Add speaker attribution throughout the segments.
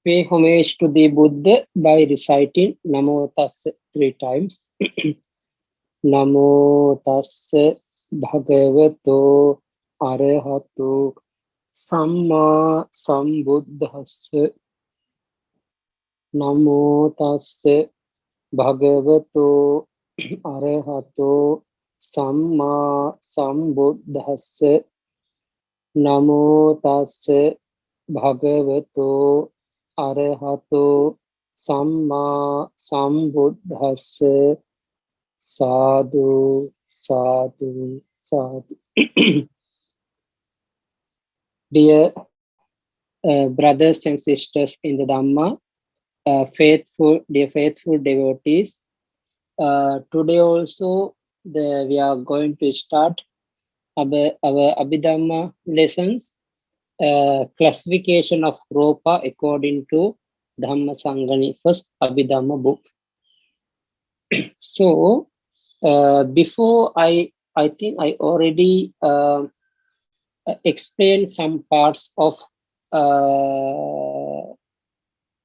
Speaker 1: pay homage to the Buddha by reciting Namo Tassa 3 times. Namo Tassa Bhagavato Arahato Samma Sambuddhassa. Namo Tassa Bhagavato Arahato Samma Sambuddhassa. Namo Tassa Bhagavato Arahato Samma Sambuddhassa. Sadhu, sadhu, sadhu. Dear brothers and sisters in the Dhamma, dear faithful devotees, today also we are going to start our Abhidhamma lessons, classification of RUPA according to Dhamma Sangani, first Abhidhamma book. So, before I think I already explained some parts of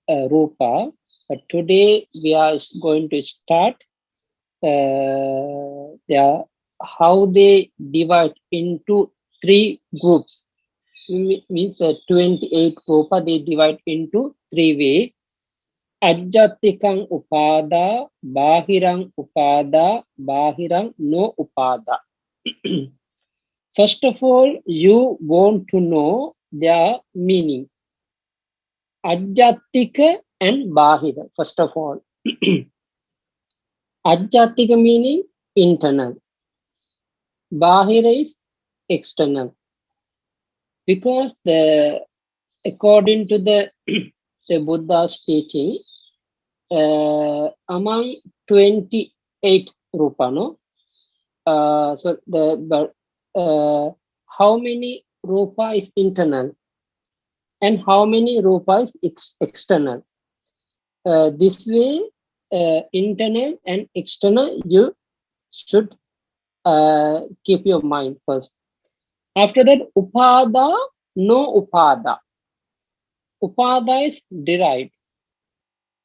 Speaker 1: RUPA, but today we are going to start how they divide into 3 groups. Means the 28 RUPA they divide into 3 ways. Ajjatikang upada, bahirang upada, bahirang no upada. First of all, you want to know their meaning. Ajjatika and bahira, first of all. Ajjatika meaning internal. Bahira is external. Because according to the Buddha's teaching, among 28 RUPA, no? How many RUPA is internal and how many RUPA is external? This way, internal and external, you should keep your mind first. After that, upada, no upada. Upada is derived.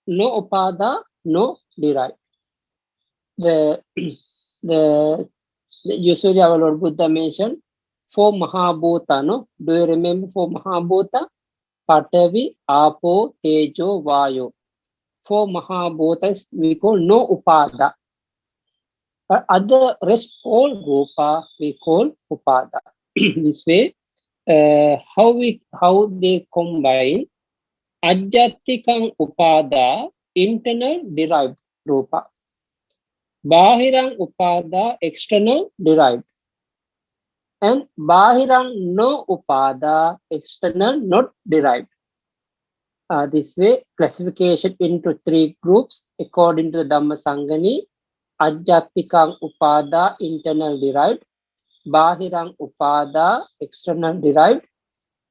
Speaker 1: No upada, no derived. Usually our Lord Buddha mentioned 4 Mahabhuta, no? Do you remember 4 Mahabhuta? Patavi, Apo, Tejo, Vayo. 4 Mahabhutas we call no upada. But other rest all RUPA we call upada. This way, how they combine Ajjatikang upada, internal derived RUPA. Bahirang upada, external derived. And bahirang no upada, external not derived. This way, classification into 3 groups according to the Dhamma Sangani. Ajjatikang upada, internal derived. Bahirang upada, external derived.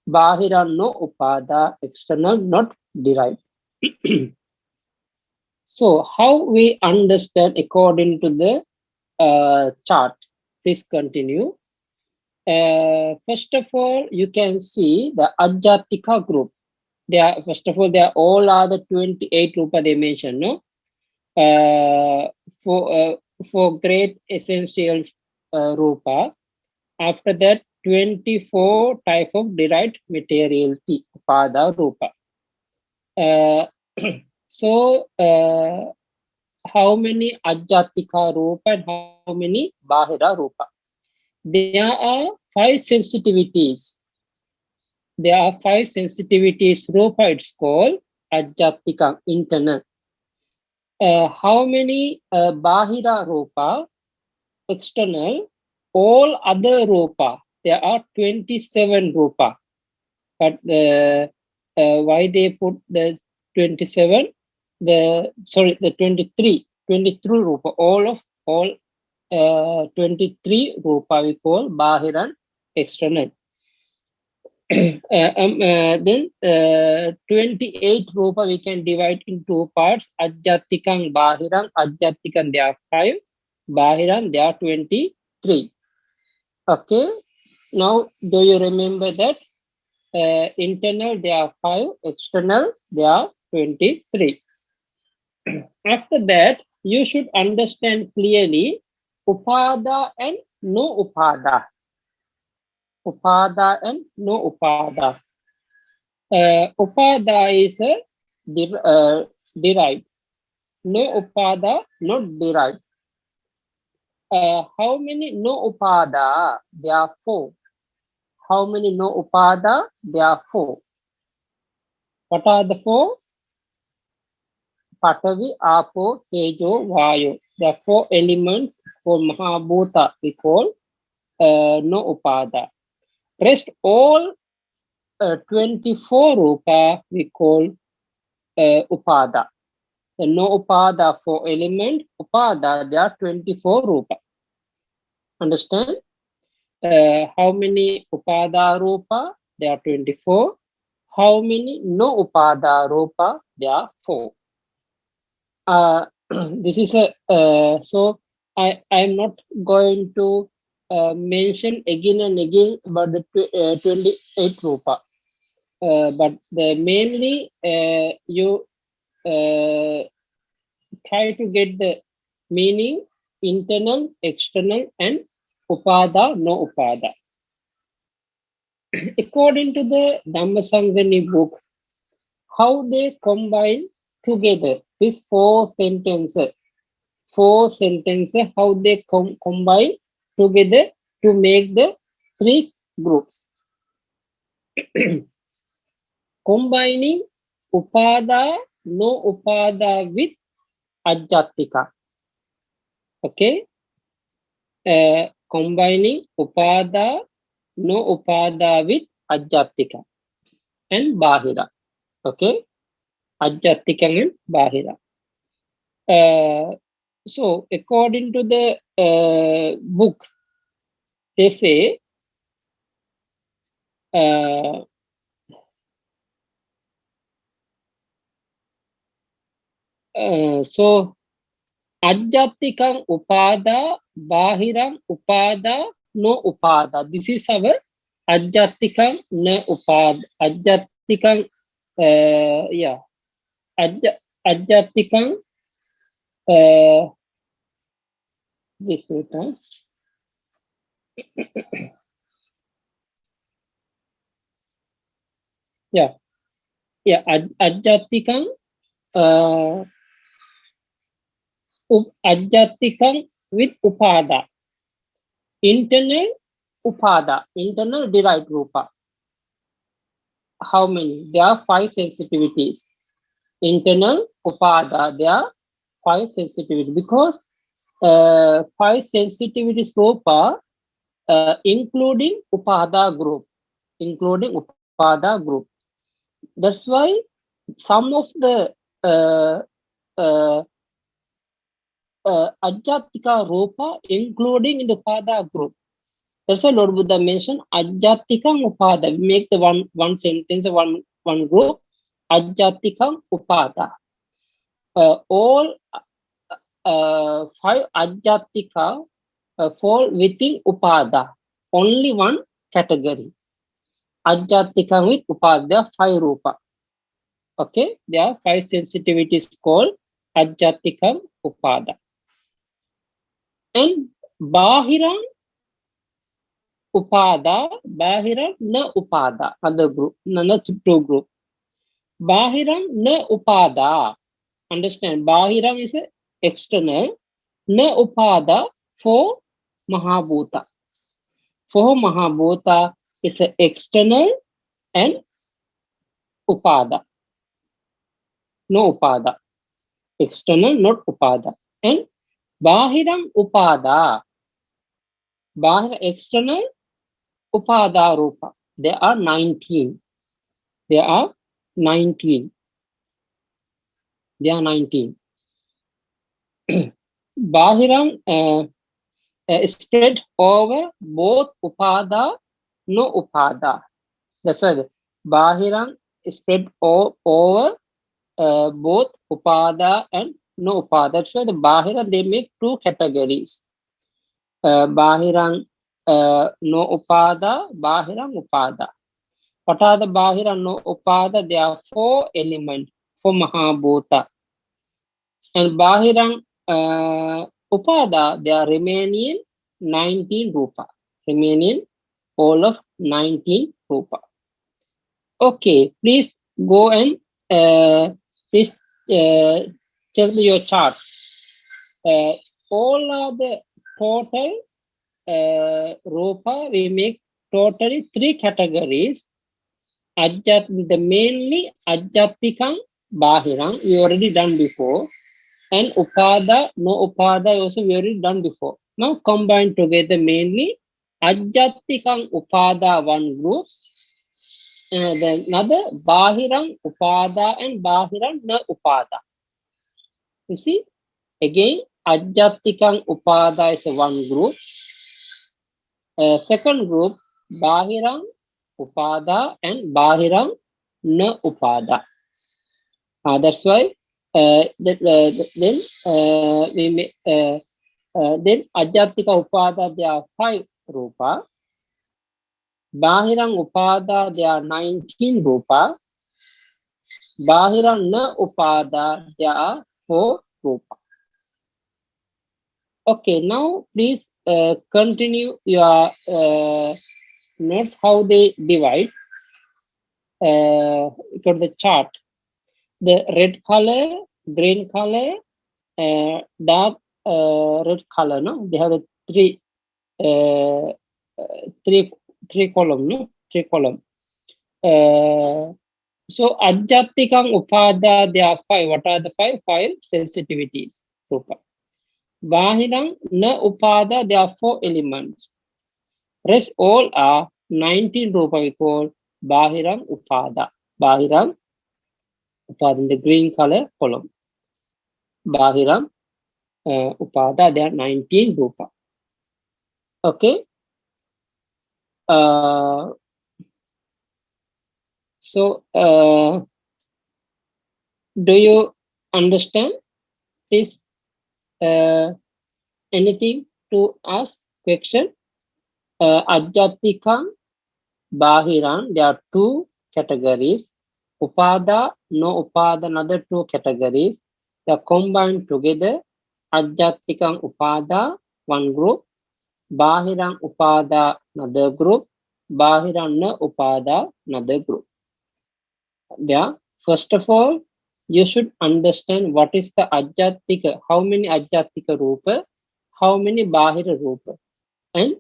Speaker 1: Bahirang no upada, external not derived. So, how we understand according to the chart? Please continue. First of all, you can see the Ajjatika group. First of all, they are all are the 28 RUPA they mentioned, no? For great essentials RUPA. After that, 24 type of derived materiality, upada RUPA. So, how many Ajjatika RUPA and how many Bahira RUPA? There are 5 sensitivities. There are 5 sensitivities RUPA, it's called Ajjatika, internal. How many Bahira RUPA, external? All other RUPA, there are 27 RUPA. But why they put the 27? The 23 RUPA. All 23 RUPA we call Bahiran, external. Then 28 RUPA we can divide in 2 parts. Ajjatikang, Bahirang. Ajjatikang there are 5. Bahirang there are 23. Okay. Now, do you remember that Internal, there are 5. External, there are 23. After that, you should understand clearly upada and no upada. Upada and no upada. Upada is a derived. No upada, not derived. How many no upada? There are 4. How many no upada? There are 4. What are the 4? Patavi, Apo, Tejo, Vayu. There are 4 elements for Mahabhuta. We call no upada. Rest all 24 rupa we call upada. The no upada for element, upada, there are 24 rupa. Understand? How many upada rupa? There are 24. How many no upada rupa? There are 4. This is a so I'm not going to mention again and again about the 28 rupa. But mainly you try to get the meaning internal, external, and upada, no upada. According to the Dhammasangani book, how they combine together these 4 sentences, how they combine together to make the 3 groups. Combining upada, no upada with ajjatika. Okay. Combining upada, no upada with ajjatika and bahira. Okay. Ajjatika and bahira. So according to the book, they say so ajjatikam upada, bahiram upada, no upada. This is our ajjatikam no upada. Ajjatikam, yeah, ajjatikam. This way, yeah, ajjatikam. Ajjatikam with upada. Internal upada, internal derived rupa. How many? There are 5 sensitivities. Internal upada, there are 5 sensitivities because 5 sensitivities rupa including upada group. That's why some of the ajjatika rupa including in the upada group. That's why Lord Buddha mentioned ajjatikam upada. We make the one sentence, one group. Ajjatikam upada. All 5 ajjatika fall within upada. Only one category. Ajjatikam with upada. There are 5 rupa. Okay, there are 5 sensitivities called ajjatikam upada. And bahiram upada, bahiram na upada, other group, another 2 group. Bahiram na upada. Understand, bahiram is a external, na upada for mahabhuta. For mahabhuta is a external and upada. No upada. External, not upada. And bahiram upada. Bahira external upada rupa. There are 19. There are 19. Bahiram spread over both upada, no upada. That's why the bahiram spread over both upada and no upada. That's why the bahiram they make 2 categories. Bahiram no upada, bahiram upada. What are the Bahira no Upada? There are 4 elements for Mahabhuta. And Bahirang Upada, there are remaining 19 Rupa. Remaining all of 19 Rupa. Okay, please go and please check your chart. All are the total Rupa. We make totally 3 categories. The mainly Ajjatikam, Bahirang, we already done before. And Upada, no Upada also we already done before. Now combine together mainly Ajjatikam Upada one group. And then another Bahirang Upada and Bahirang na Upada. You see, again Ajjatikam Upada is one group. Second group Bahirang Upada and Bahirang na Upada. That's why then Ajjatika Upada there are 5 Rupa. Bahirang Upada there are 19 Rupa. Bahirang na Upada there are 4 Rupa. Okay, now please continue your notes how they divide for the chart. The red color, green color, dark red color. No, they have a three column. No, 3 column. So Ajjatikam Upada, there are 5. What are the 5? 5 sensitivities. Rupa. Bahirang na Upada, there are 4 elements. Rest all are 19 Rupa we call Bahirang Upada. Bahirang Upada in the green color column. Bahirang Upada, there are 19 Rupa. Okay. So do you understand? Please anything to ask question? Ajjatikam, Bahirang, there are 2 categories. Upada, no Upada, another 2 categories. They are combined together. Ajjatikam Upada, one group. Bahirang Upada, another group. Bahirang na Upada, another group. Yeah. First of all, you should understand what is the Ajjatika, how many Ajjatika Rupa, how many Bahira Rupa, and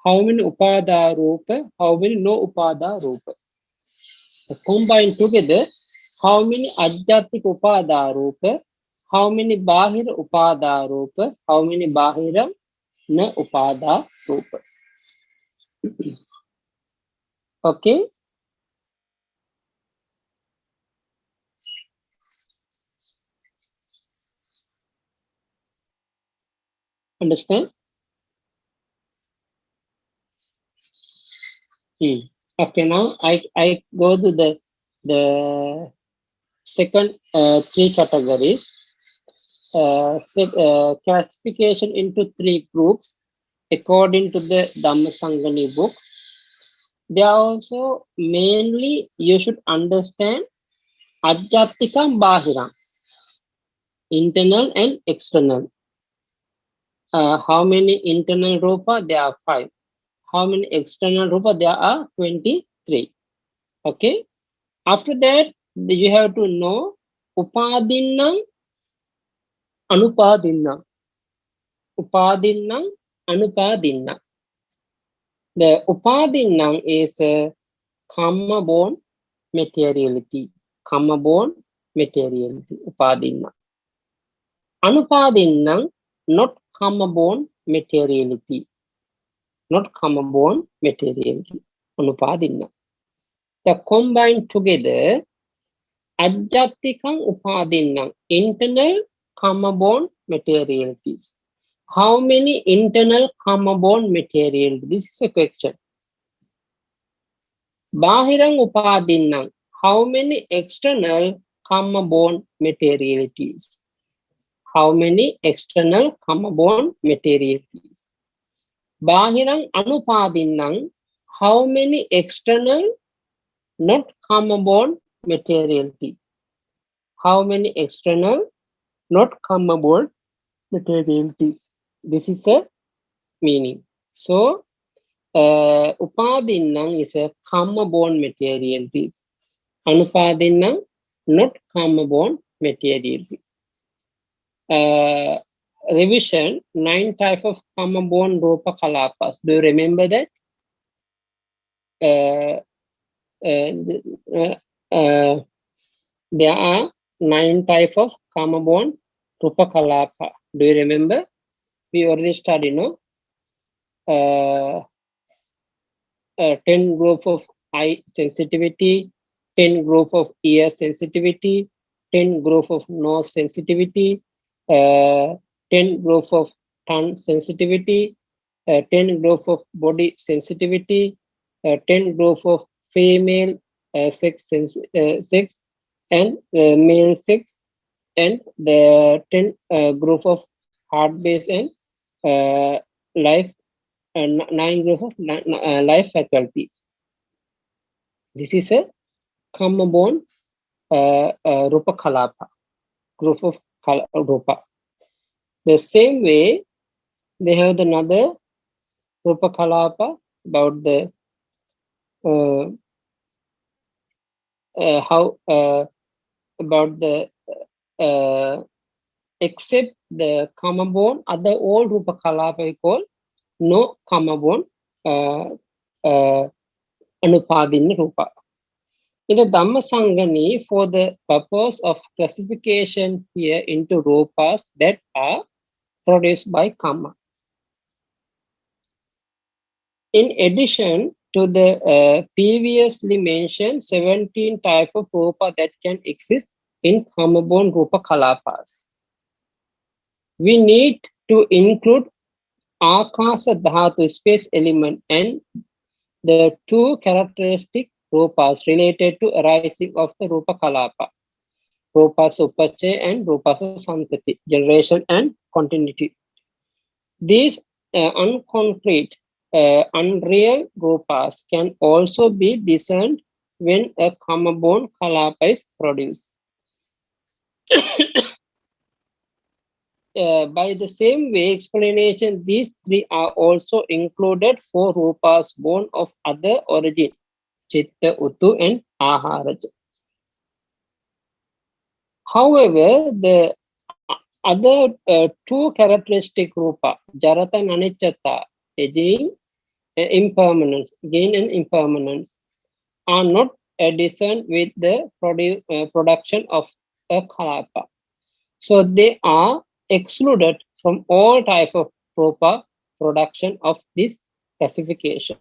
Speaker 1: how many Upada Rupa, how many no Upada Rupa. Combined together, how many Ajjatika Upada Rupa, how many Bahira Upada Rupa, how many Bahira na Upada Rupa. Okay. Understand? Okay, now I go to the second 3 categories. Classification into 3 groups according to the Dhammasangani book. They are also mainly you should understand Ajjatikam Bahiram, internal and external. How many internal Rupa? There are 5. How many external Rupa? There are 23. Okay. After that, you have to know Upadinam, Anupadinam. Upadinam, Anupadinam. The Upadinam is karma-born materiality. Karma-born materiality. Upadinam. Anupadinam, not karma-born materiality. Not karma-born materiality. Anupadinam. The combined together, Ajjatikam Upadinam, internal karma-born materialities. How many internal karma-born materialities? This is a question. Bahirang Upadinam, how many external karma-born materialities? How many external karma-born materialities? Bahirang Anupadinam, how many external not karma-born materiality. How many external, not karma-born materialities? This is a meaning. So, upadinam is a karma-born materialities. Anupadinam, not karma-born materiality. Revision, 9 types of karma-born rupa kalapas. Do you remember that? There are 9 types of karma-born rupa kalapa. Do you remember? We already studied, no? 10 group of eye sensitivity, 10 group of ear sensitivity, 10 group of nose sensitivity, 10 group of tongue sensitivity, 10 group of body sensitivity, 10 group of female sex and male sex, and the 10 group of heart base and life, 9 group of life faculties. This is a karma-born rupa kalapa, group of rupa. The same way, they have another rupa kalapa about the how about the except the karma-born, other all rupa kalapa we call no karma-born anupadina rupa. In the Dhamma Sangani, for the purpose of classification here into rupas that are produced by karma. In addition to the previously mentioned 17 types of rupa that can exist in karma-born rupa kalapas, we need to include akasa dhatu, space element, and the 2 characteristic rupas related to arising of the rupa kalapa, rupasa upache and rupasa santati, generation and continuity. These unconcrete, unreal rupas can also be discerned when a karma-born kalapa is produced. By the same way explanation, these 3 are also included for rupas born of other origin, chitta, utu, and aharaja. However, the other 2 characteristic rupa, jarata and anicchata, aging, impermanence, gain and impermanence, are not discerned with the production of a kalapa. So they are excluded from all type of rupa production of this classification.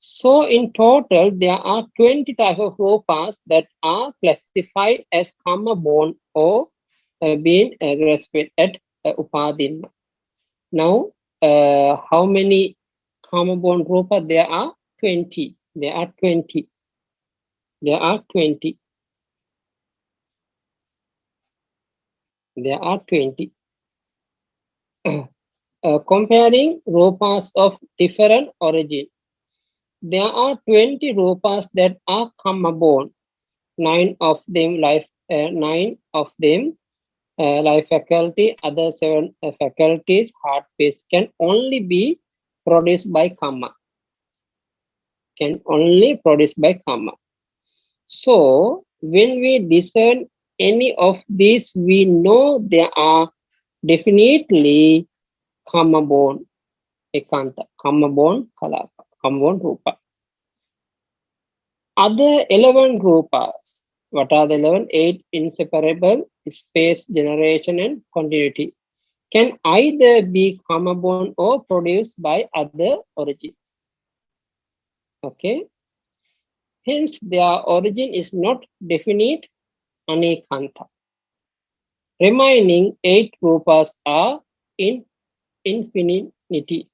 Speaker 1: So in total, there are 20 types of rupas that are classified as karma-born or being grasped at upadina. Now, how many karma-born rupa? There are 20. There are 20. There are 20. There are 20. Comparing rupas of different origin, there are 20 rupas that are karma-born. 9 of them life faculty, other 7 faculties, heart pace, can only be produced by karma. Can only produced by karma. So when we discern any of these, we know they are definitely karma-born ekanta, karma-born kalapa, karma-born rupa. Other 11 rupas, what are the 11? 8 inseparable, space, generation, and continuity, can either be karma-born or produced by other origins. Okay. Hence, their origin is not definite anekanta. Remaining 8 rupas are in infinity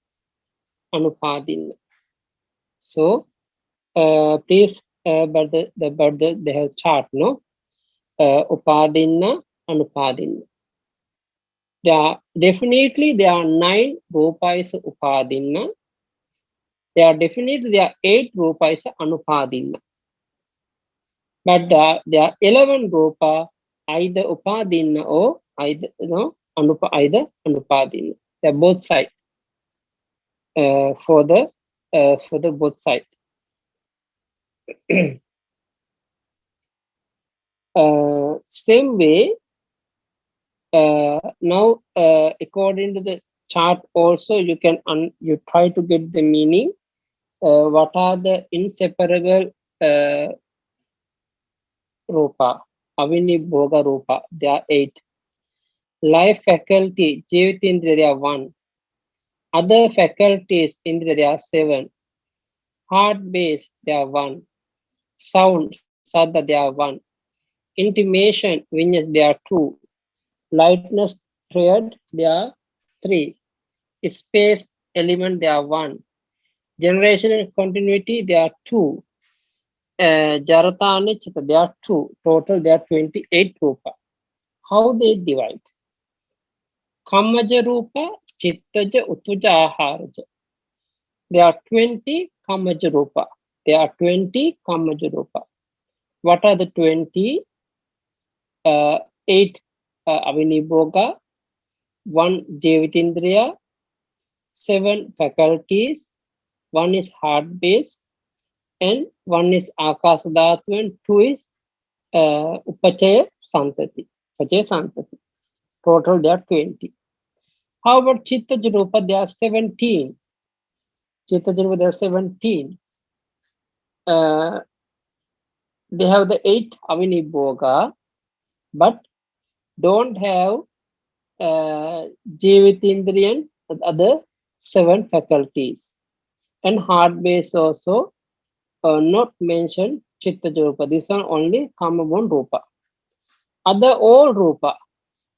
Speaker 1: anupadina. So, please, but they have chart, no? Upadina, anupadina. Definitely there are 9 rupas upadina. There are definitely there are 8 rupa is anupadinna. But there are 11 rupa either upadinna or either either anupadinna. They're both side for the both side. Same way, now according to the chart also you can you try to get the meaning. What are the inseparable rupa? Avini Bhoga Rupa, there are 8. Life faculty, Jivitindra, there are 1. Other faculties, Indra, there are 7. Heart base, there are 1. Sound, Sada, there are 1. Intimation, Vinyas, there are 2. Lightness, Triad, there are 3. Space element, there are 1. Generation and continuity, there are 2. Jarata and Chitta, there are 2. Total, there are 28 rupa. How they divide? Kamaja rupa, Chittaja, Utuja, Aharaja. There are 20 Kamaja rupa. There are 20 Kamaja rupa. What are the 20? 8 Avinibhoga, 1 Jevitindriya, 7 faculties, 1 is heart base, and 1 is Akasadhatu, and 2 is Upachaya Santati. Upachaya Santati. Total there are 20. How about Chitta Rupa? There are 17. Chitta Rupa, there are 17. They have the 8 Avinibhoga, but don't have Jivitindriyan, other 7 faculties. And heart base also not mentioned Chitta Rupa. This one only Kamabon Rupa. Other all Rupa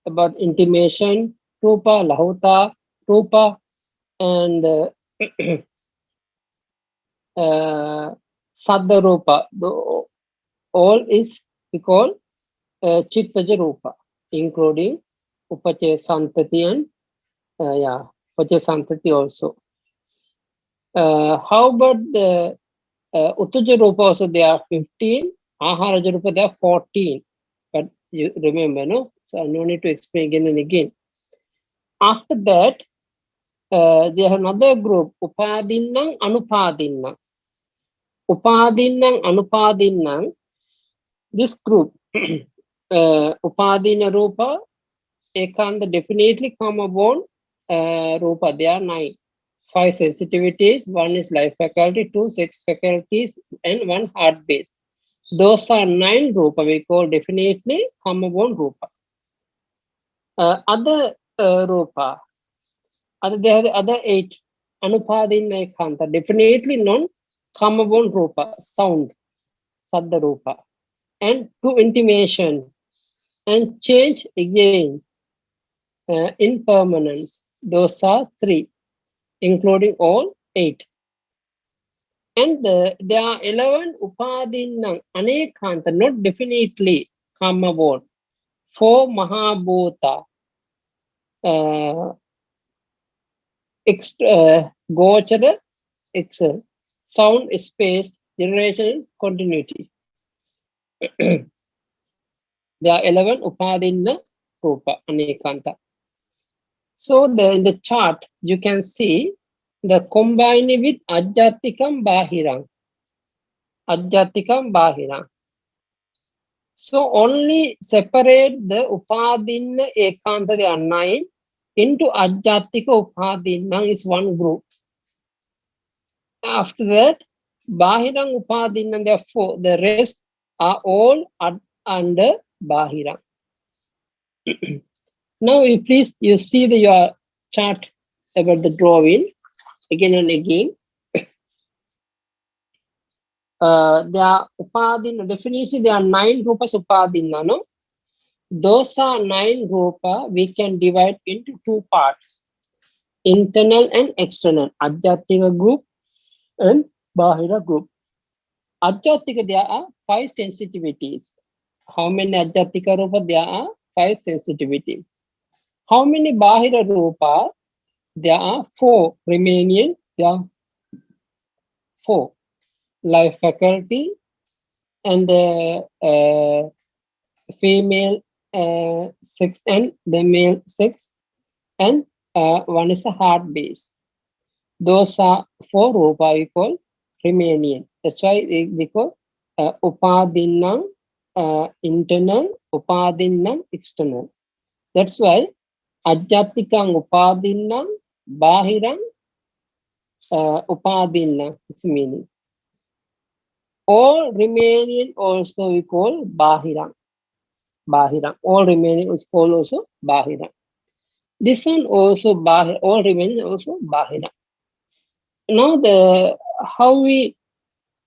Speaker 1: about intimation, Rupa, Lahuta, Rupa, and Saddha Rupa. All is we call Chittaja Rupa, including Upachaya Santati and Upachaya Santati also. How about the Uttuja Rupa also? There are 15. Aharaja Rupa, there are 14. But you remember, no? So no need to explain again and again. After that, they have another group, Upadinang, Anupadinang. Upadinang, Anupadinang. This group, Upadina Rupa, Ekanda definitely come upon Rupa. There are 9. 5 sensitivities, 1 is life faculty, 2 sex faculties, and 1 heart base. Those are 9 Rupa. We call definitely come upon Rupa. Other Rupa, they have the other 8 Anupadina Ekanta, definitely non Kamabon Rupa, sound, Saddha Rupa, and 2 intimation, and change again, impermanence. Those are 3, including all 8. And there are 11 Upadinang Anekanta, not definitely Kamabon, 4 Mahabhuta, Gochara, Excel, sound, space, generation, continuity. There are 11 Upadinna Rupa Anekanta. So in the chart, you can see the combined with Ajjatikam Bahirang. Ajjatikam Bahirang. So only separate the Upadinna Ekanta, there are 9, into Ajjatika Upadinna is 1 group. After that, Bahirang Upadinna, there are 4. The rest are all under Bahirang. Now, please, you see your chart about the drawing again and again. There are Upadinna, definitely there are 9 Rupas Upadinna, no? Those are 9 Rupa, we can divide into 2 parts, internal and external, Ajjatika group and Bahira group. Ajjatika, there are 5 sensitivities. How many Ajjatika Rupa? There are 5 sensitivities. How many Bahira Rupa? There are 4 remaining. There are 4. Life faculty and the female sex and the male sex, and one is a heart base. Those are 4 rupa we call Riemannian. That's why they call Upadinam internal, Upadinam external. That's why Ajjatikam Upadinam Bahiram Upadinam is meaning. All Riemannian also we call Bahiram. Bahiram. All Riemannian is called also Bahiram. This one also Bahir. All Riemannian also Bahiram. Now the how we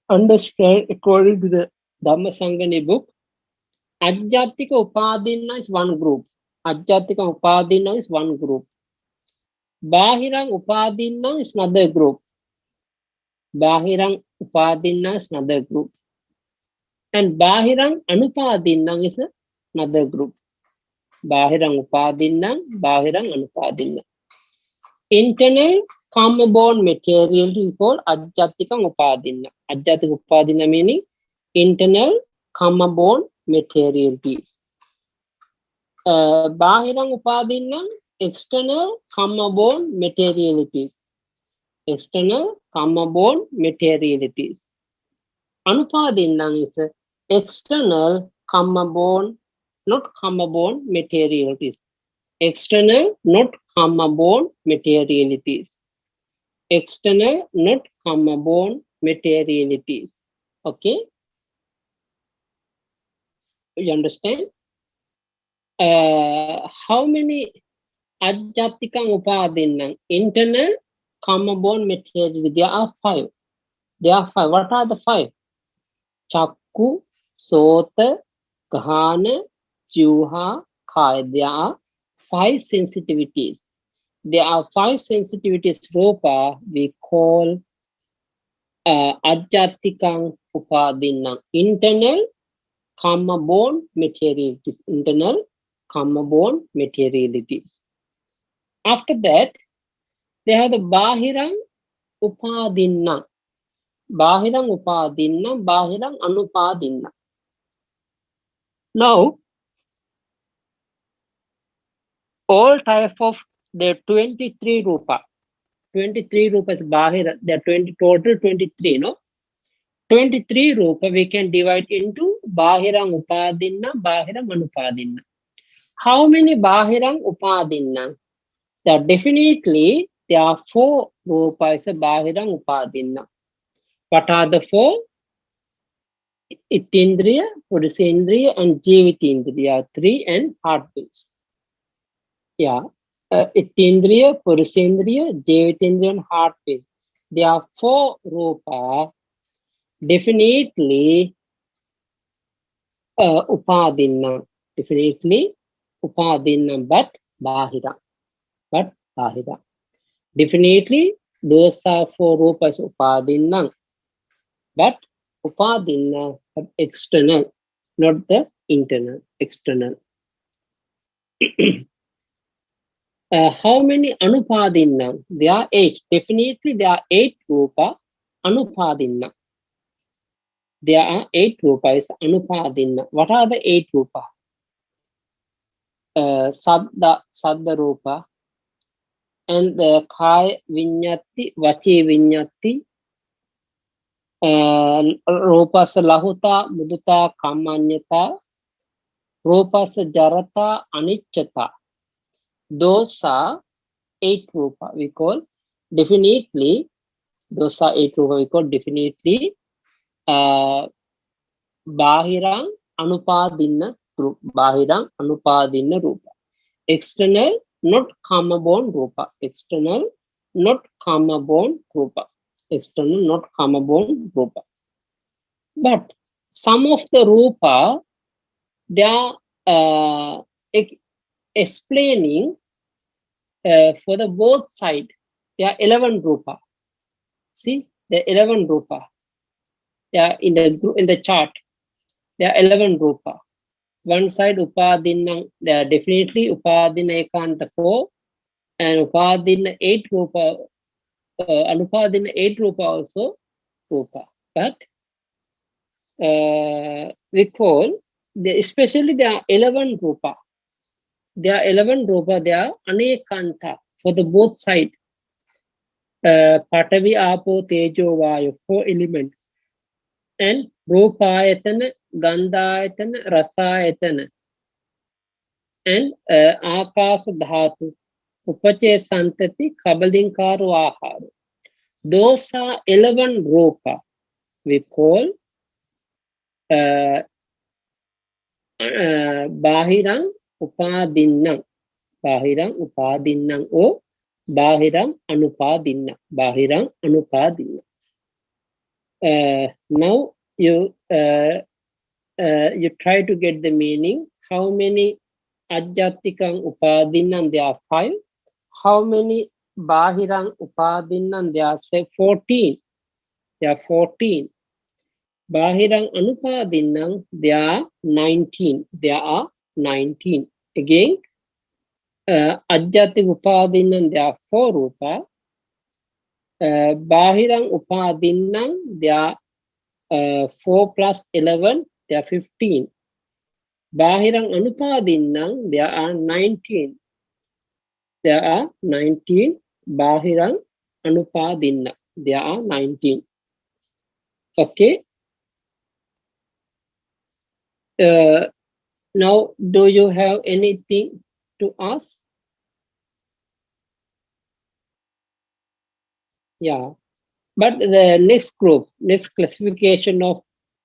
Speaker 1: understand according to the Dhammasangani book, Ajjatika Upadina is one group. Ajjatika Upadina is one group. Bahirang Upadina is another group. Bahirang Upadina is another group. And Bahirang Anupadina is another group. Bahirang Upadina, Bahirang Anupadina. Internal common material is called Ajjatika Upadina. Ajjatika Upadina meaning internal common materialities. Bahirang Upadina, external common materialities. External common materialities. Anupadina is external common, not common materialities. External, not common materialities. External, not common materialities. Okay? You understand? How many Ajjatikam Upadinam? Internal common material. There are 5. There are 5. What are the 5? Chakku, Sota, Ghana, Juha, Kaya. There are 5 sensitivities. There are 5 sensitivities rupa we call Ajjatikam Upadinam. Internal common materialities. Internal common materialities. After that, they have the Bahirang Upadinam. Bahirang Upadinam, Bahirang Anupadinam. Now, all type of the 23 rupa. 23 rupa is Bahira. There are 20 total 23, no? 23 rupa we can divide into Bahirang Upadinam, Bahirang Anupadinam. How many Bahirang Upadinam? There definitely there are 4 rupas Bahirang Upadinam. What are the 4? Itindriya, Purusendriya, and Jivitindriya, 3 and heart base. Yeah. Itindriya, Purusendriya, Jivitindriya, and heart base. There are 4 rupa. Definitely Upadinam. Definitely Upadinam, but Bahira. But Bahira. Definitely those are 4 rupas Upadinam. But Upadinam external, not the internal, external. How many Anupadinam? There are 8. Definitely there are 8 rupa Anupadinam. There are 8 rupas Anupadinam. What are the 8 rupa? Saddha rupa, and the Kaya Vinyati, Vachi Vinyati, Rupasa Lahuta, Muduta, Kamanyata, Rupasa Jarata, Anichata. Those are 8 rupa we call definitely. Those are 8 rupa we call definitely Bahirang Anupadinna group. Bahirang Anupadinna rupa. External, not common rupa. External, not common rupa. External, not common rupa. But some of the rupa, they are explaining for the both side. There are 11 rupa. See, the 11 rupa. They are in the chart. There are 11 rupa. One side Upadinam, there are definitely Upadina Ekanta 4 and Upadina 8 rupa, Anupadina 8 rupa also rupa. But we call, especially there are 11 rupa. There are 11 rupa, there are anekanta for the both side. Patavi, Apo, Tejo, Vayu, 4 elements. And Rupayatana, Gandhayatana, Rasayatana, and Akasa Dhatu, Upache Santati, Kabalinkaru Aharu. Those are 11 Rupa. We call Bahirang Upadinnam. Bahirang Upadinnam or Bahirang Anupadinna. Bahirang Anupadinna. Now you try to get the meaning. How many Ajjatikang Upadinnam? There are 5. How many Bahirang Upadinnam? There are, say, 14. There are 14. Bahirang Anupadinnam, there are 19. There are 19. Again, Ajjatik Upadinnam, there are 4 Rupa. Bahirang Upadinnam, there are 4 plus 11, there are 15. Bahirang Anupadinnam, there are 19. There are 19. Bahirang Anupadinna, there are 19. Okay. Now, do you have anything to ask? Yeah. But the next group, next classification of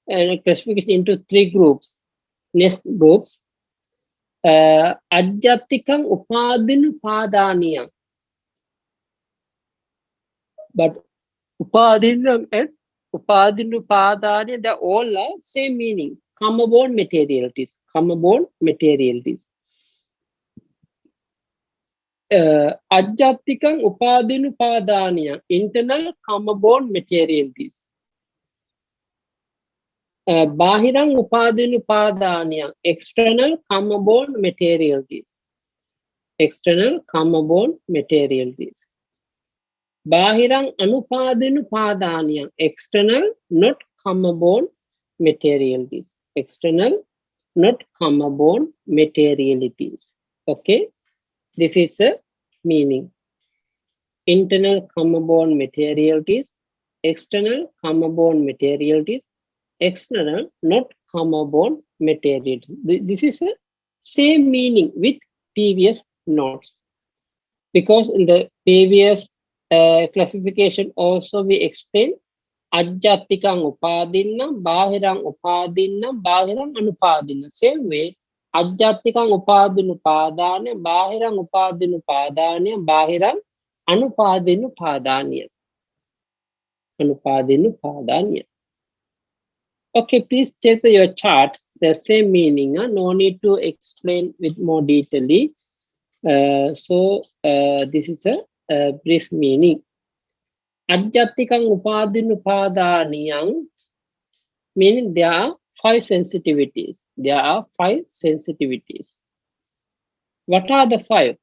Speaker 1: classification into 3 groups. Next groups, Ajjatikam Upadinu Padaniyam. But Upadinam and Upadinu Padaniya, they all are same meaning. Karma-born materialities. Karma-born materialities. Ajjatikam Upadinu Padaniya, internal karma-born materialities. Bahirang Upadinu Padaniya, external karma-born materialities. External karma-born materialities. Bahirang Anupadinu Padaniya, external, not karma-born materialities. External, not karma-born materialities. Okay, this is a meaning. Internal karma-born materialities, external karma-born materialities, external, not karma-born materialities. This is a same meaning with previous notes. Because in the previous classification also we explained Ajjatikang Upadinnam, Bahirang Upadinnam, Bahirang Anupadinna. Same way, Ajjatikang Upadinu Padanya, Bahirang Upadinu Padanya, Bahirang Anupadinu Padanya. Anupadinu Padanya. Okay, please check your chart. The same meaning. No need to explain with more detailedly. So this is a brief meaning. Ajjatikang Upadinu Padaniyang, meaning there are 5 sensitivities. There are 5 sensitivities. What are the 5?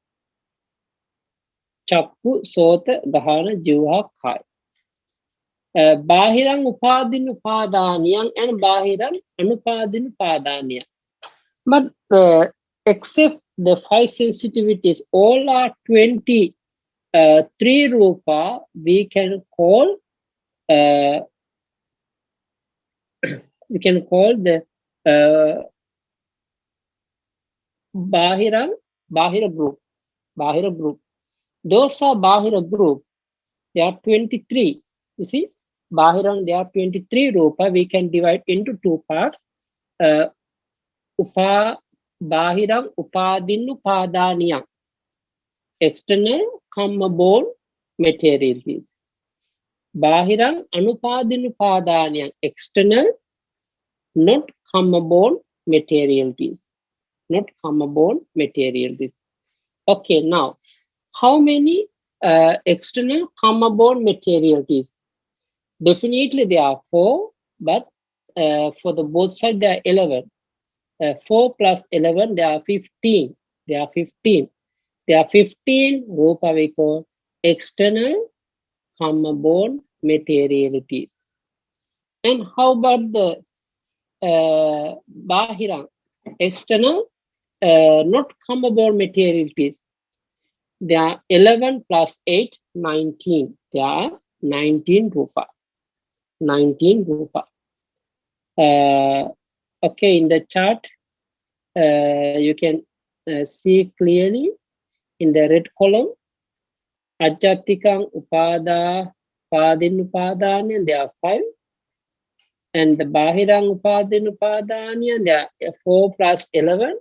Speaker 1: Chakku, Sota, Gahana, Jiva, Kaya. Bahirang Upadinu Padaniyang and Bahirang Anupadinu Padaniyang. But except the 5 sensitivities, all are 20. 3 Rupa we can call the Bahira group. Bahira group. Those are Bahira group. There are 23. You see, Bahirang, there are 23 Rupa. We can divide into 2 parts. Bahirang Upadinu Padaniyang. External karma-born materialities. Bahirang Anupadinu Padaniyang, external, not karma-born materialities. Not karma-born materialities. Okay, now, how many external karma-born materialities? Definitely there are 4, but for the both sides there are 11. 4 plus 11, there are 15. There are 15. There are 15 Rupa we call external karma-born materialities. And how about the Bahira, external, not commable materialities? There are 11 plus 8, 19. There are 19 rupa. 19 rupa. Okay, in the chart, you can see clearly in the red column, Ajjatikang Upada Padin Upadanya, there are 5. And the Bahirang Upadin Upadanya, there are 4 plus 11.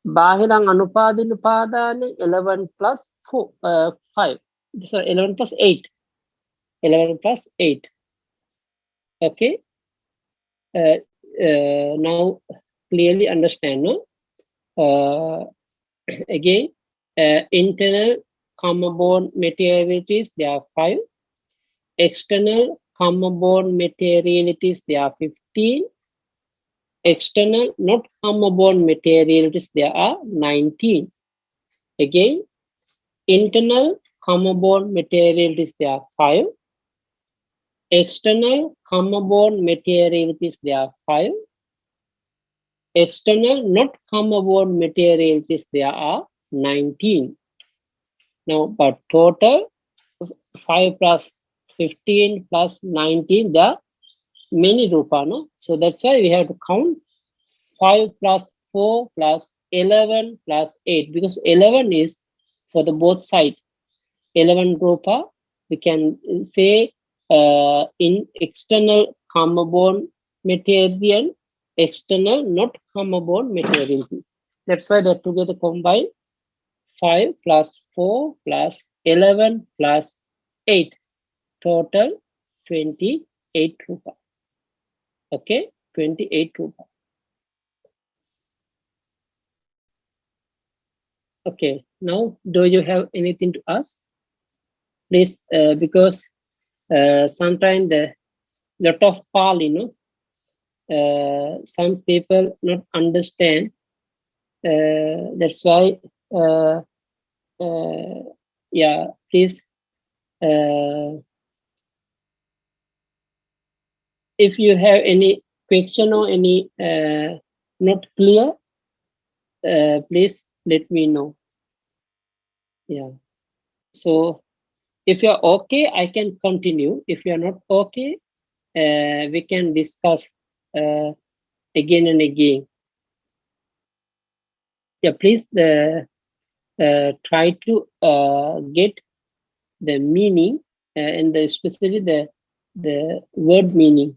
Speaker 1: Bahirang Anupadin Upadanya, 11 plus 5. Sorry, 11 plus 8. 11 plus 8. Okay. Now clearly understand, no? Again, internal common materialities, there are 5. External common materialities, there are 15. External not common materialities, there are 19. Again, internal common materialities, there are 5. External common materialities, there are 5. External not common materialities, there are 19. Now, but total 5 plus 15 plus 19, there are many rupa, no? So that's why we have to count 5 plus 4 plus 11 plus 8, because 11 is for the both side. 11 rupa, we can say in external common material, external not common material. That's why they're together combined. 5 plus 4 plus 11 plus 8, total 28 rupa. Okay, 28 rupa. Okay, now do you have anything to ask? Please, because sometimes the lot of Pali, some people not understand. That's why, yeah, please. If you have any question or any not clear, please let me know. Yeah. So if you're okay, I can continue. If you're not okay, we can discuss again and again. Yeah, please try to get the meaning and especially the word meaning.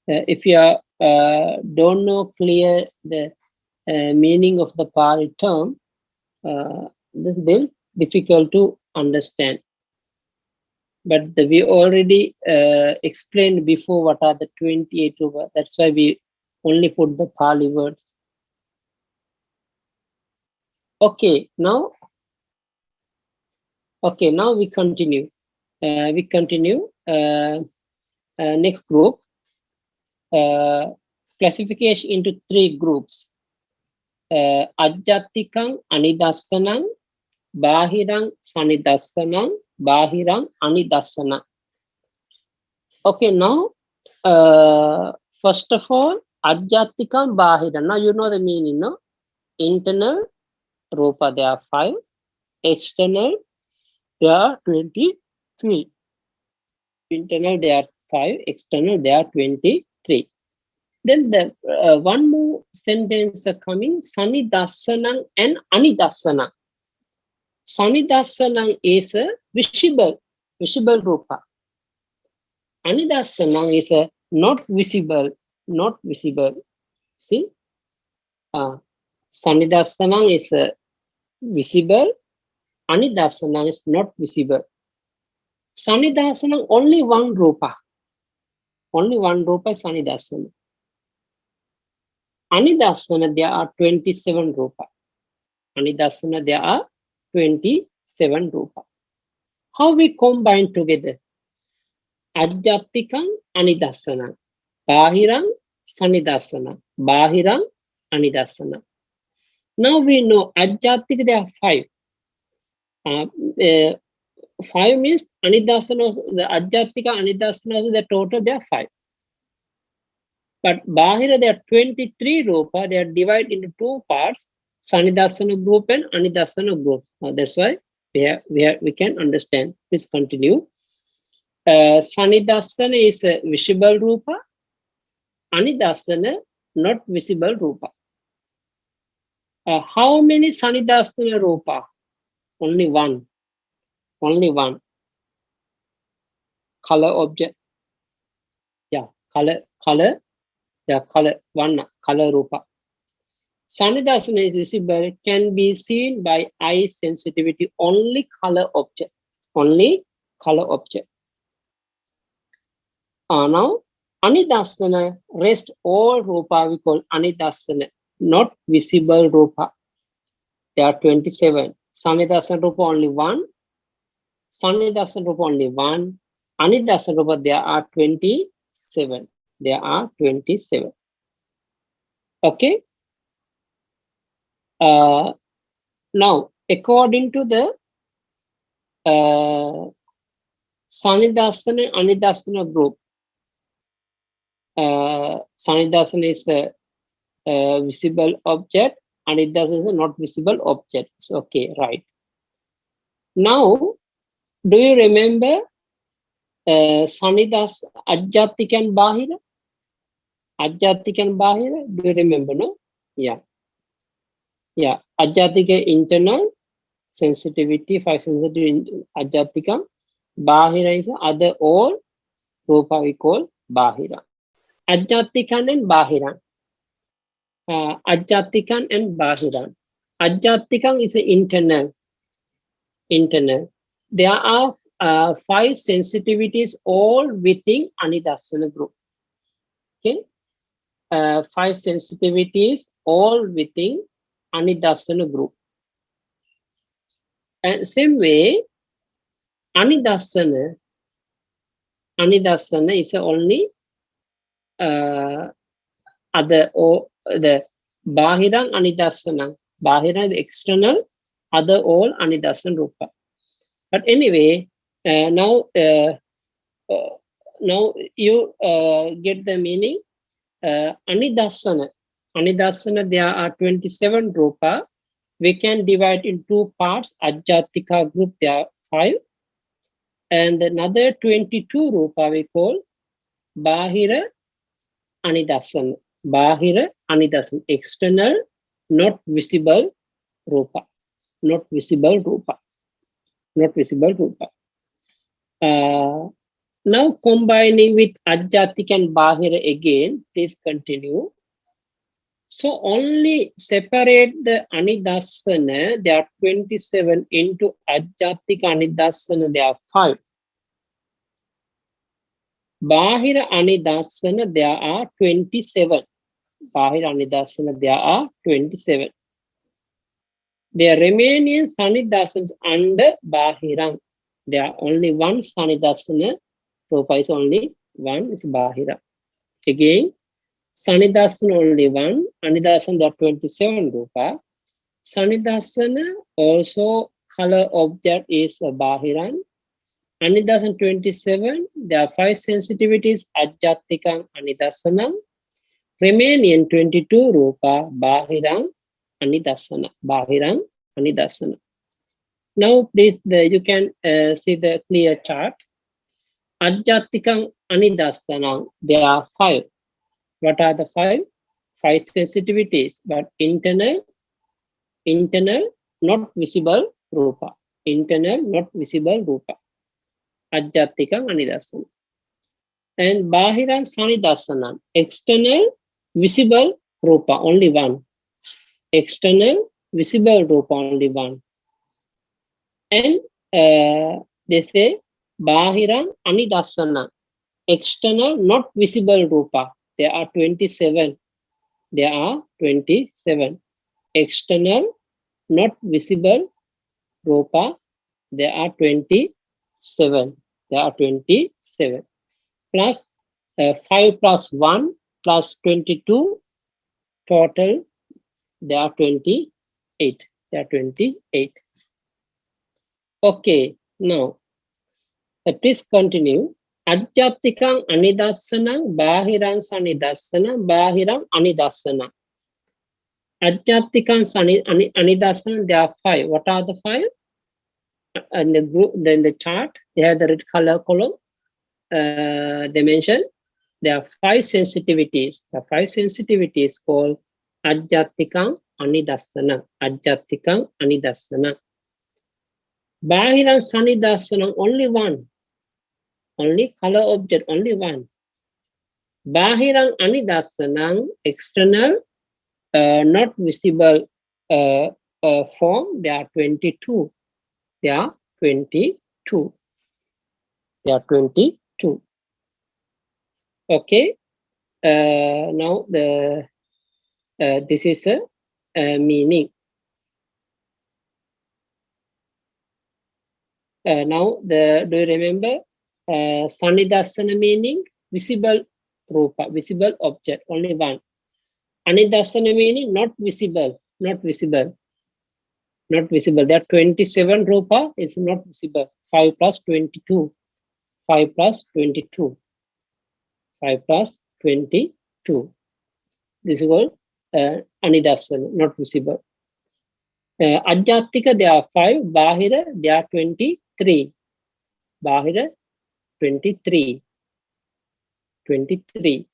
Speaker 1: If you don't know clear the meaning of the Pali term, this is difficult to understand. But we already explained before what are the 28 rupa. That's why we only put the Pali words. Okay, now we continue. Next group. Classification into 3 groups. Ajjatikang Anidassanang, Bahirang Sanidassanang, Bahirang Anidassanang. Okay, now first of all, Ajjatikam Bahirang. Now you know the meaning, no? Internal rupa, there are 5. External, there are 23. Internal, there are 5. External, there are 23. Then the one more sentence coming, Sanidassanang and Anidassanang. Sanidassanang is a visible rupa. Anidassanang is a not visible. See, Sanidassanang is a visible. Anidassanang is not visible. Sanidassanang only one rupa. Only one rupa is Sanidassanang. Anidasana, there are 27 rupa. Anidasana, there are 27 rupa. How we combine together? Ajjatikang Anidasana, Bahirang Sanidasana, Bahirang Anidasana. Now we know Ajjatik, there are 5. 5 means Anidasana, the Ajjatika Anidasana, the total they are 5. But Bahira, there are 23 Rupa, they are divided into 2 parts, Sanidasana group and Anidasana group. Now that's why we can understand. Please continue. Sanidasana is a visible Rupa, Anidasana not visible Rupa. How many Sanidasana Rupa? Only one. Only one. Color object. Yeah, color. Yeah, color. One color Rupa. Sanidasana is visible, can be seen by eye sensitivity, only color object. Only color object. Now, Anidasana, rest all Rupa we call Anidasana, not visible Rupa. There are 27. Sanidasana Rupa only one. Sanidasana Rupa only one. Anidasana Rupa there are 27. There are 27. Okay. Now, according to the Sanidasana Anidasana group, Sanidasana is a visible object, Anidasana is a not visible object. So, okay, right. Now, do you remember Sanidas Ajjatika and Bahira? Ajjatika and Bahira, do you remember, no? Yeah. Yeah, Ajjatika internal sensitivity, 5 sensitivity Ajjatika. Bahira is other all Rupa we call Bahira. Ajjatikan and Bahiran. Ajjatikan and Bahiran. Ajjatikan is internal. There are 5 sensitivities all within Anidasana group. Okay, 5 sensitivities all within Anidasana group. And same way, Anidasana is only other or the Bahirang Anidasana. Bahirang the external, other all Anidasana Rupa. But anyway, now you get the meaning. Anidasana, there are 27 Rupa. We can divide in 2 parts. Ajjatika group, there are 5. And another 22 Rupa we call Bahira Anidasana. Bahira Anidasana, external, not visible Rupa. Not visible Rupa. Not visible Rupa. Now combining with Ajjatika and Bahira again, please continue. So only separate the Anidasana, there are 27 into Ajjatika Anidasana, there are 5. Bahira Anidasana, there are 27. Bahira Anidasana, there are 27. There remaining Sanidasanas under Bahirang. There are only one Sanidasana, Rupa is only one, is Bahira. Again, Sanidasana only one, Anidasana there are 27 Rupa. Sanidasana also color object is Bahiran. Anidasana 27, there are 5 sensitivities, Ajjatikam Anidasanam. Remaining 22 Rupa, Bahirang Anidasana. Bahirang Anidasana. Now please, you can see the clear chart. Ajjatikam Anidasanam, there are 5. What are the 5? 5 sensitivities, but internal, not visible Rupa. Internal, not visible Rupa. Ajjatikam Anidasana. And Bahiran Sanidasana, external, visible Rupa, only one. External, visible Rupa, only one. And they say Bahiran Anidasana, external, not visible Rupa. There are 27. There are 27. External, not visible Rupa. There are 27. There are 27. Plus 5 plus 1 plus 22. Total, there are 28. There are 28. Okay, now Please continue. Ajjatikang anidassanang bahirang sanidassanang bahirang anidassanang. Ajjatikang anidassanang, there are 5. What are the 5? In the group, then the chart, they have the red color column. They mention there are 5 sensitivities. The 5 sensitivities called Ajjatikang anidassanang. Ajjatikang anidassanang. Bahirang sanidassanang, only one. Only color object, only one. Bahirang anidassanang, external, not visible form, there are 22. There are 22. There are 22. Okay. Now the this is a meaning. Now do you remember Sanidasana meaning? Visible rupa, visible object, only one. Anidasana meaning not visible, not visible, not visible. There are 27 rupa, it's not visible. 5 plus 22. 5 plus 22. 5 plus 22. This is called Anidasana, not visible. Ajjatika, there are 5. Bahira, there are 23. Bahira, 23. 23.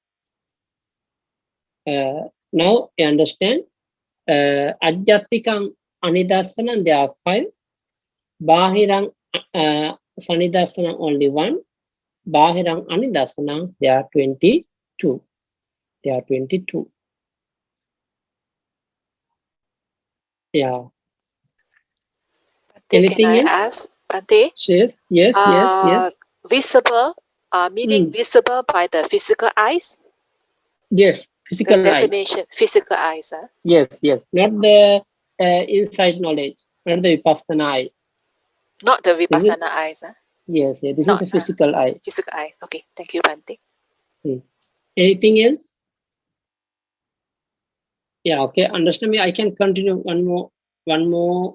Speaker 1: Now you understand. Ajjatikam Anidasana, there are 5. Bahirang Sanidasana, only 1. Bahirang Anidasana, there are 22. There are 22. Yeah.
Speaker 2: Bhante,
Speaker 1: Anything
Speaker 2: can I
Speaker 1: else?
Speaker 2: ask, Bhante?
Speaker 1: Yes, yes, yes.
Speaker 2: Visible, meaning visible by the physical eyes?
Speaker 1: Yes, physical
Speaker 2: the
Speaker 1: eye.
Speaker 2: definition, physical eyes.
Speaker 1: Yes, yes. Not the inside knowledge, not the vipassana eye.
Speaker 2: Not the vipassana eyes.
Speaker 1: Yes, yes. This
Speaker 2: Not,
Speaker 1: is a physical eye.
Speaker 2: Physical eyes. Okay, thank you, Bhante.
Speaker 1: Anything else? Yeah, okay. Understand me. I can continue one more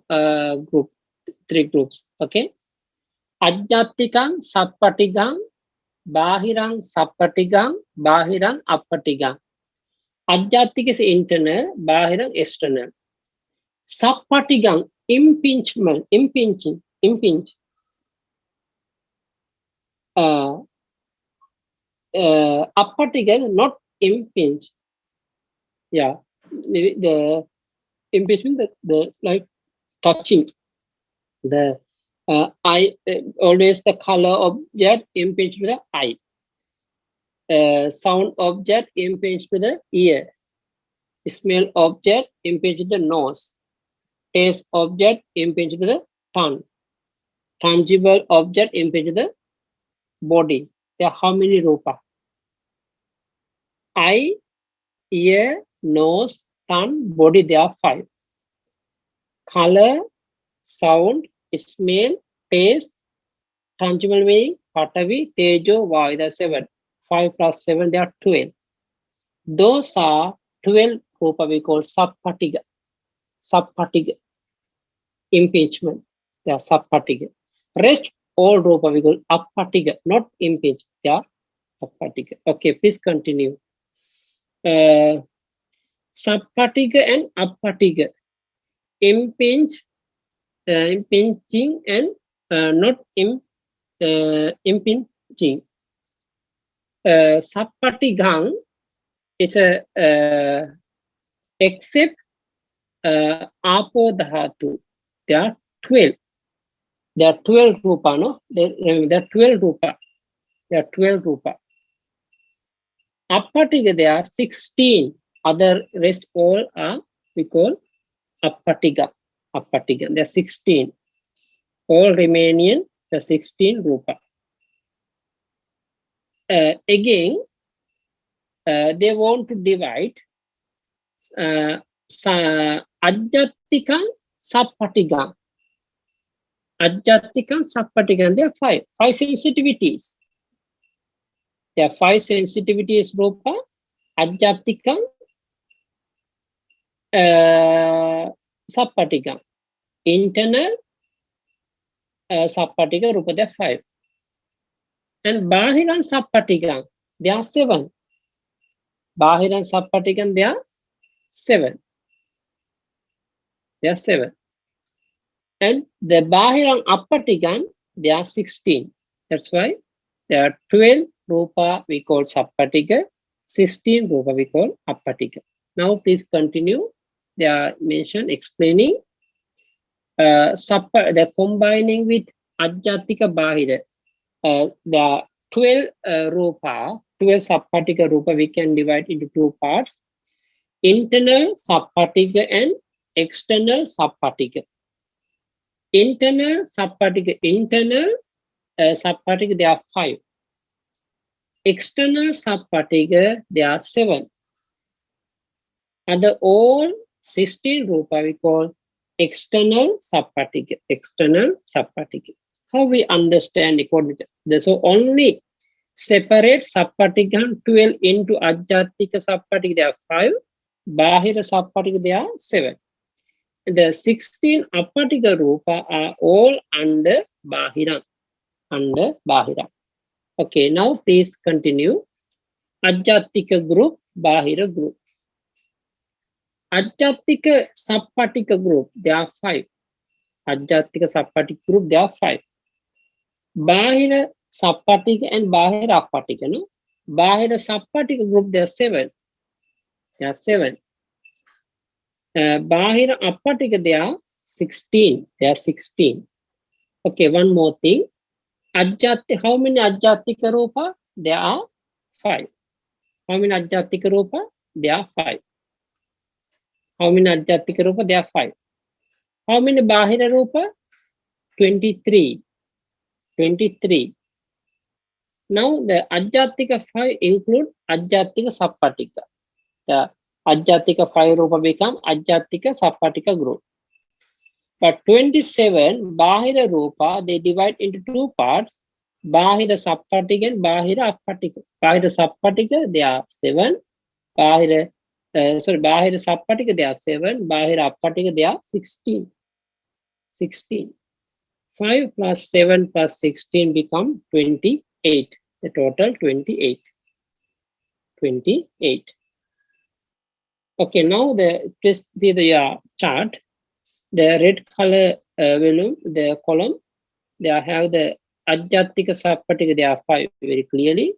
Speaker 1: group, 3 groups. Okay. Ajjatikang sappatikang bahirang sappatikang bahirang appatikang. Ajjatik is internal, bahirang external. Sappatikang, impingement, impinge. Appatikang, not impinge. Yeah, the impingement, the like touching. The eye, always the color object impinge to the eye. Sound object impinge to the ear. Smell object impinge to the nose. Taste object impinge to the tongue. Tangible object impinge to the body. There are how many rupa? Eye, ear, nose, tongue, body, there are 5. Color, sound, smell, taste, tangible meaning, patavi, tejo, vayu, there are 7. 5 plus 7, there are 12. Those are 12 rupa we call sappatiga. Sappatiga. Impingement. They are sappatiga. Rest all rupa we call appatiga, not impinge. They are appatiga. Okay, please continue. Sappatiga and appatiga. Impinge, impinging and not impinging. Sappatigang is a except apo dhatu. There are 12. There are 12 rupa, no? There are 12 rupa. There are 12 rupa. Appatiga, there are 16. Other rest all are we call appatiga. Appatiga. There are 16. All remaining the 16 rupa. Again, they want to divide ajjatikam sappatikam. Ajjatikam sappatikam. There are 5 sensitivities. There are 5 sensitivities rupa. Ajjatikam sappatikam. Internal sappatika rupa, there are 5. And Bahiran Sappatikam, there are 7. Bahiran Sappatikam, there are 7. There are 7. And the Bahiran Appatikam, there are 16. That's why there are 12 Rupa we call Sappatika, 16 Rupa we call Appatika. Now please continue. They are mentioned explaining the combining with Ajjatika Bahira. There are 12 Rupa, 12 Sappatika Rupa we can divide into 2 parts. Internal Sappatika and external Sappatika. Internal Sappatika, Sappatika, there are 5. External Sappatika, there are 7. And the all 16 Rupa we call external Sappatika. External Sappatika. How we understand according to this? So only separate Sappatika 12 into Ajjatika Sappatika, there are 5. Bahira Sappatika, there are 7. The 16 Appatika Rupa are all under Bahira. Under Bahira. Okay, now please continue. Ajjatika group, Bahira group. Ajjatika Sappatika group, there are 5. Ajjatika Sappatika group, there are 5. Bahira Sappatika and Bahira Appatika, no? Bahira Sappatika group, there are 7. There are 7. Bahira Appatika, there are 16. There are 16. Okay, one more thing. Ajjatika, how many Ajjatika Rupa? There are 5. How many Ajjatika Rupa? There are 5. How many Ajjatika Rupa? There are 5. How many Bahira Rupa? 23. 23. Now the Ajjatika 5 include Ajjatika Sappatika. The Ajjatika 5 Rupa become Ajjatika Sappatika group. But 27 Bahira Rupa, they divide into 2 parts. Bahira Sappatika and Bahira Appatika. Bahira Sappatika, they are 7. Bahira Sappatika, they are 7. Bahira Appatika, they are 16. 16. 5 plus 7 plus 16 become 28. The total 28. 28. Okay, now please see the chart. The red color volume, the column, they have the Ajjatika Sappatika, they are 5 very clearly.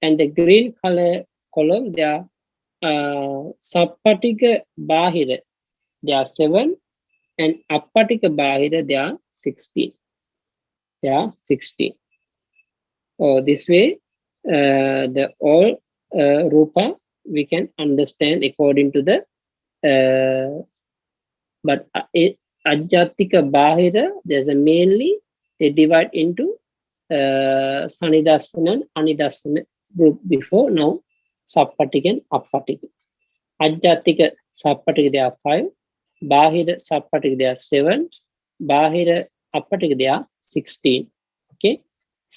Speaker 1: And the green color column, they are Sappatika Bahira, they are 7. And Appatika Bahira, they are 16. They are 16. Oh, this way, the all Rupa we can understand according to the but Ajjatika Bahira, there's a mainly they divide into Sanidasana and Anidasana group before. Now Sappatika and Appatika. Ajjatika Sappatika, they are 5. Bahira Sappatika, they are 7. Bahira Appatika, they are 16. Okay,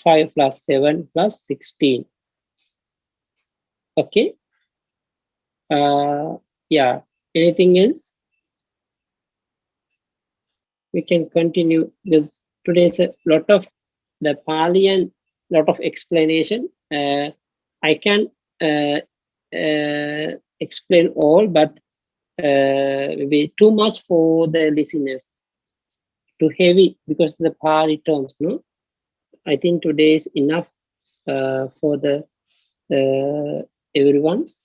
Speaker 1: 5 plus 7 plus 16. Okay. Yeah. Anything else? We can continue. Today's a lot of the Pali and lot of explanation. I can explain all, but maybe too much for the listeners. Too heavy because the Pali terms. No, I think today is enough for the everyone's.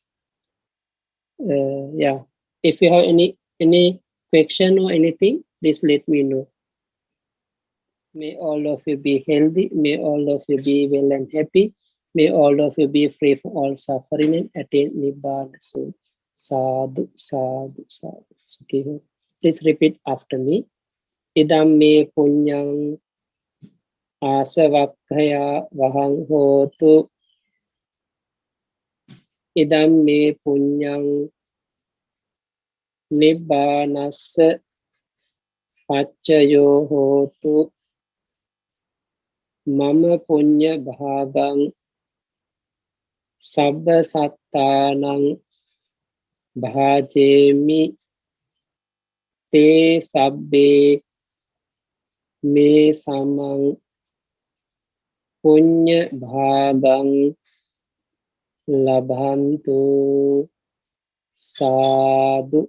Speaker 1: Yeah. If you have any question or anything, please let me know. May all of you be healthy. May all of you be well and happy. May all of you be free from all suffering and attain Nibbana soon. Sadhu, sadhu, sadhu. Okay. Please repeat after me. Idam me punyang asavakkaya vahang hotu. Idam me punyang Nibbanassa Paccayo hotu Mama punya bhagang Sabba sattanang bhajemi te sabbe me samang punya bhagang labhantu sadhu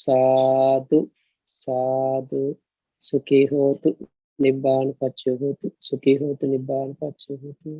Speaker 1: sadhu sadhu sukhi hotu nibbana paccayo hotu sukhi hotu nibbana paccayo hotu